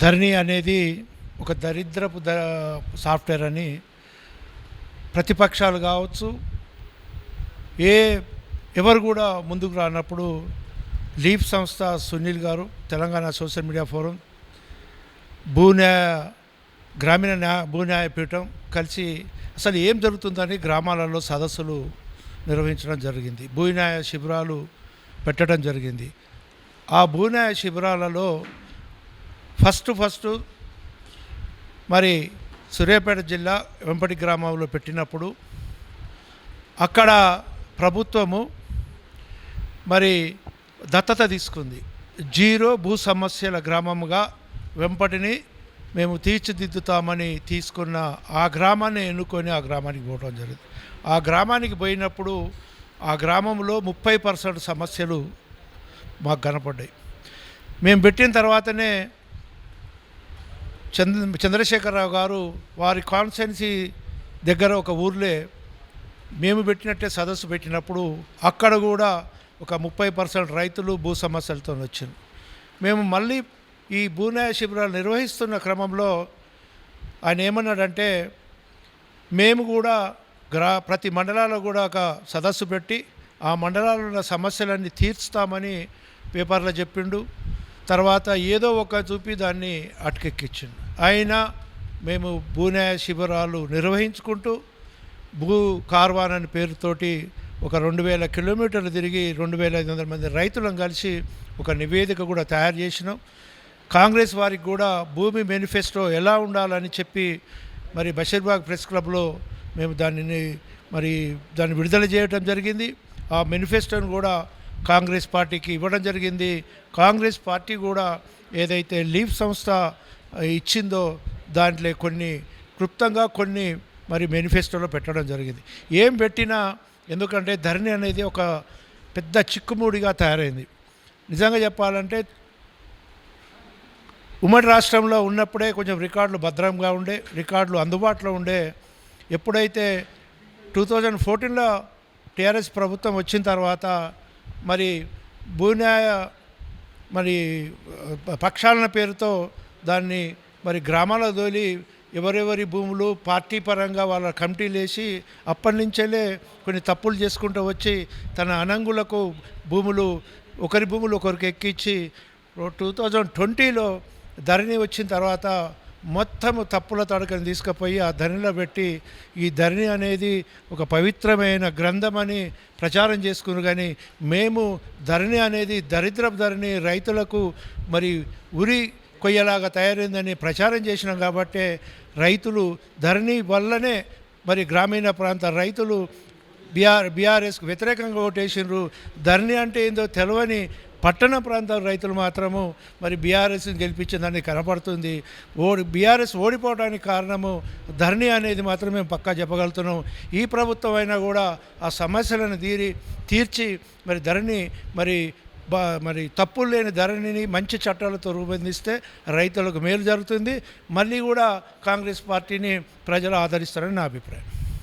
ధరణి అనేది ఒక దరిద్రపు సాఫ్ట్వేర్ అని ప్రతిపక్షాలు కావచ్చు, ఏ ఎవరు కూడా ముందుకు రానప్పుడు లీఫ్ సంస్థ సునీల్ గారు, తెలంగాణ సోషల్ మీడియా ఫోరం, భూన్యాయ గ్రామీణ భూన్యాయపీఠం కలిసి అసలు ఏం జరుగుతుందని గ్రామాలలో సదస్సులు నిర్వహించడం జరిగింది. భూన్యాయ శిబిరాలు పెట్టడం జరిగింది. ఆ భూన్యాయ శిబిరాలలో ఫస్ట్ మరి సూర్యాపేట జిల్లా వెంపటి గ్రామంలో పెట్టినప్పుడు అక్కడ ప్రభుత్వము మరి దత్తత తీసుకుంది. జీరో భూ సమస్యల గ్రామముగా వెంపటిని మేము తీర్చిదిద్దుతామని తీసుకున్న ఆ గ్రామాన్ని ఎన్నుకొని ఆ గ్రామానికి పోవడం జరిగింది. ఆ గ్రామానికి పోయినప్పుడు ఆ గ్రామంలో 30% సమస్యలు మాకు కనపడ్డాయి. మేము పెట్టిన తర్వాతనే చంద్రశేఖరరావు గారు వారి కాన్స్టిట్యున్సీ దగ్గర ఒక ఊర్లే మేము పెట్టినట్టే సదస్సు పెట్టినప్పుడు అక్కడ కూడా ఒక 30% రైతులు భూ సమస్యలతో వచ్చారు. మేము మళ్ళీ ఈ భూన్యాయ శిబిరాలు నిర్వహిస్తున్న క్రమంలో ఆయన ఏమన్నాడంటే, మేము కూడా ప్రతి మండలాల్లో కూడా ఒక సదస్సు పెట్టి ఆ మండలాల్లో ఉన్న సమస్యలన్నీ తీర్చుతామని పేపర్లో చెప్పిండు. తర్వాత ఏదో ఒక చూపి దాన్ని అటకెక్కించిండు. అయినా మేము భూన్యాయ శిబిరాలు నిర్వహించుకుంటూ భూ కార్వాన్ అనే పేరుతోటి ఒక 2000 కిలోమీటర్లు తిరిగి 2500 మంది రైతులను కలిసి ఒక నివేదిక కూడా తయారు చేసినాం. కాంగ్రెస్ వారికి కూడా భూమి మేనిఫెస్టో ఎలా ఉండాలని చెప్పి మరి బషీర్బాగ్ ప్రెస్ క్లబ్లో మేము దాన్ని విడుదల చేయడం జరిగింది. ఆ మేనిఫెస్టోను కూడా కాంగ్రెస్ పార్టీకి ఇవ్వడం జరిగింది. కాంగ్రెస్ పార్టీ కూడా ఏదైతే లీఫ్ సంస్థ ఇచ్చిందో దాంట్లో క్లుప్తంగా కొన్ని మరి మేనిఫెస్టోలో పెట్టడం జరిగింది. ఏం పెట్టినా, ఎందుకంటే ధరణి అనేది ఒక పెద్ద చిక్కుముడిగా తయారైంది. నిజంగా చెప్పాలంటే ఉమ్మడి రాష్ట్రంలో ఉన్నప్పుడే కొంచెం రికార్డులు భద్రంగా ఉండే, రికార్డులు అందుబాటులో ఉండే. ఎప్పుడైతే 2014లో టీఆర్ఎస్ ప్రభుత్వం వచ్చిన తర్వాత మరి భూన్యాయ మరి పక్షాలన పేరుతో దాన్ని మరి గ్రామాల దోలి ఎవరెవరి భూములు పార్టీ పరంగా వాళ్ళ కమిటీలు వేసి అప్పటి నుంచేలే కొన్ని తప్పులు చేసుకుంటూ వచ్చి తన అనంగులకు ఒకరి భూములు ఒకరికి ఎక్కించి 2020లో ధరణి వచ్చిన తర్వాత మొత్తము తప్పుల తడకని తీసుకుపోయి ఆ ధరణిలో పెట్టి ఈ ధరణి అనేది ఒక పవిత్రమైన గ్రంథమని ప్రచారం చేసుకుని, కానీ మేము ధరణి అనేది దరిద్రపు ధరణి, రైతులకు మరి ఉరి కొయ్యలాగా తయారైందని ప్రచారం చేసినాం. కాబట్టే రైతులు ధరణి వల్లనే మరి గ్రామీణ ప్రాంత రైతులు బీఆర్ఎస్కు వ్యతిరేకంగా ఓటేసినారు. ధరణి అంటే ఏందో తెలియని పట్టణ ప్రాంతాల రైతులు మాత్రము మరి బీఆర్ఎస్ని గెలిపించిందని కనపడుతుంది. బీఆర్ఎస్ ఓడిపోవడానికి కారణము ధరణి అనేది మాత్రమే పక్కా చెప్పగలుగుతున్నాం. ఈ ప్రభుత్వం అయినా కూడా ఆ సమస్యలను తీర్చి మరి ధరణి మరి తప్పులు లేని ధరణిని మంచి చట్టాలతో రూపొందిస్తే రైతులకు మేలు జరుగుతుంది. మళ్ళీ కూడా కాంగ్రెస్ పార్టీని ప్రజలు ఆదరిస్తారని నా అభిప్రాయం.